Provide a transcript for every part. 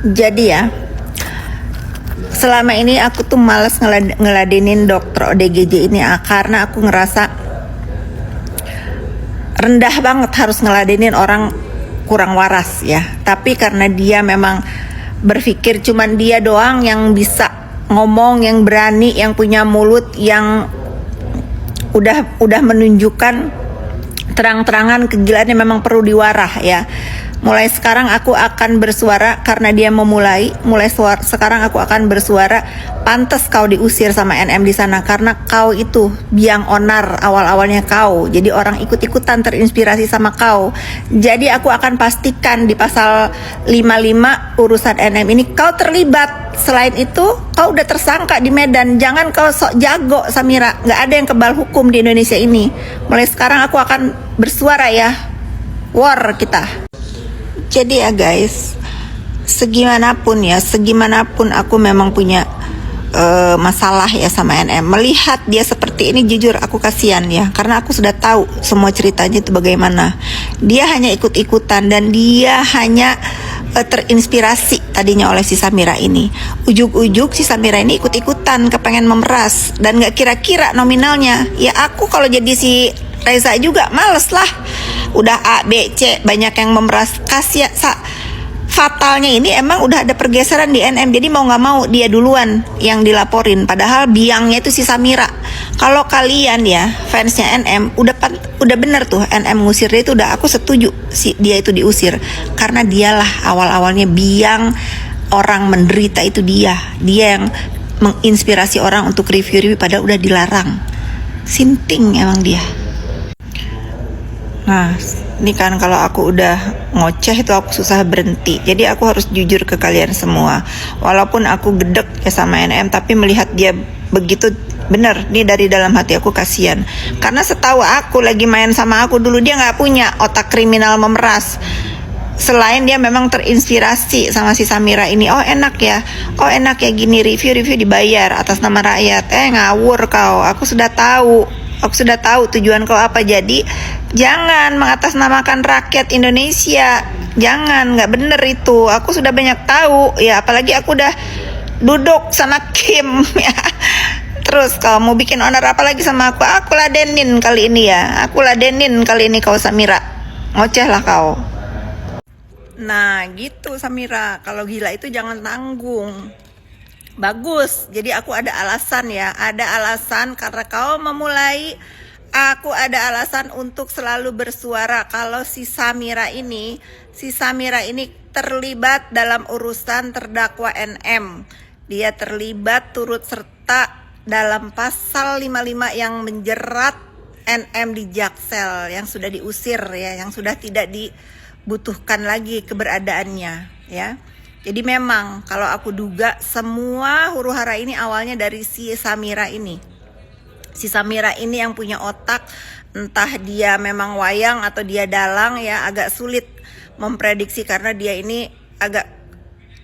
Jadi ya, selama ini aku tuh males ngeladenin dokter ODGJ ini karena aku ngerasa rendah banget harus ngeladenin orang kurang waras ya. Tapi karena dia memang berpikir cuman dia doang yang bisa ngomong, yang berani, yang punya mulut, yang udah menunjukkan terang-terangan kegilaannya memang perlu diwarah ya. Mulai sekarang aku akan bersuara karena dia memulai. Sekarang aku akan bersuara. Pantas kau diusir sama NM di sana karena kau itu biang onar awal-awalnya kau. Jadi orang ikut-ikutan terinspirasi sama kau. Jadi aku akan pastikan di pasal 55 urusan NM ini kau terlibat. Selain itu kau udah tersangka di Medan. Jangan kau sok jago Samira. Gak ada yang kebal hukum di Indonesia ini. Mulai sekarang aku akan bersuara ya. War kita. Jadi ya guys, segimanapun aku memang punya masalah ya sama NM. Melihat dia seperti ini jujur aku kasihan ya, karena aku sudah tahu semua ceritanya itu bagaimana. Dia hanya ikut-ikutan dan dia hanya terinspirasi tadinya oleh si Samira ini. Ujuk-ujuk si Samira ini ikut-ikutan kepengen memeras dan gak kira-kira nominalnya. Ya aku kalau jadi si Reza juga males lah. Udah A, B, C banyak yang memeras. Kasihan fatalnya ini emang udah ada pergeseran di NM. Jadi mau gak mau dia duluan yang dilaporin. Padahal biangnya itu si Samira. Kalau kalian ya fansnya NM udah bener tuh NM ngusir dia itu udah aku setuju dia itu diusir. Karena dialah awal-awalnya biang orang menderita itu dia yang menginspirasi orang untuk review padahal udah dilarang. Sinting emang dia. Nah, ini kan kalau aku udah ngoceh itu aku susah berhenti. Jadi aku harus jujur ke kalian semua. Walaupun aku gedek ya sama NM, tapi melihat dia begitu bener, nih dari dalam hati aku kasihan. Karena setahu aku lagi main sama aku dulu dia nggak punya otak kriminal memeras. Selain dia memang terinspirasi sama si Samira ini. Oh enak ya gini review dibayar atas nama rakyat. Ngawur kau. Aku sudah tahu tujuan kau apa. Jadi jangan mengatasnamakan rakyat Indonesia. Jangan, nggak bener itu. Aku sudah banyak tahu ya, apalagi aku udah duduk sama Kim ya. Terus kau mau bikin onar apa lagi sama aku ladenin kali ini ya. Aku ladenin kali ini kau Samira. Ngoceh lah kau. Nah gitu Samira, kalau gila itu jangan tanggung. Bagus, jadi aku ada alasan ya. Ada alasan karena kau memulai. Aku ada alasan untuk selalu bersuara kalau si Samira ini terlibat dalam urusan terdakwa NM. Dia terlibat turut serta dalam pasal 55 yang menjerat NM di Jaksel yang sudah diusir ya, yang sudah tidak dibutuhkan lagi keberadaannya ya. Jadi memang kalau aku duga semua huru-hara ini awalnya dari si Samira ini. Si Samira ini yang punya otak, entah dia memang wayang atau dia dalang ya, agak sulit memprediksi karena dia ini agak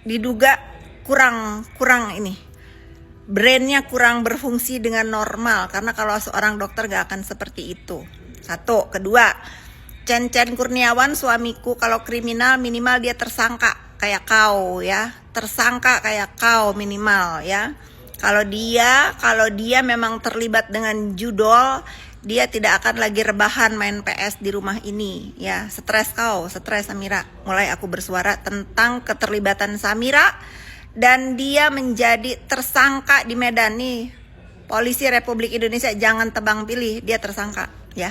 diduga kurang ini. Brainnya kurang berfungsi dengan normal karena kalau seorang dokter gak akan seperti itu. Satu, kedua, Cen Kurniawan suamiku kalau kriminal minimal dia tersangka kayak kau ya, tersangka kayak kau minimal ya. Kalau dia memang terlibat dengan judol, dia tidak akan lagi rebahan main PS di rumah ini ya. Stres Samira. Mulai aku bersuara tentang keterlibatan Samira dan dia menjadi tersangka di Medan nih. Polisi Republik Indonesia jangan tebang pilih, dia tersangka ya.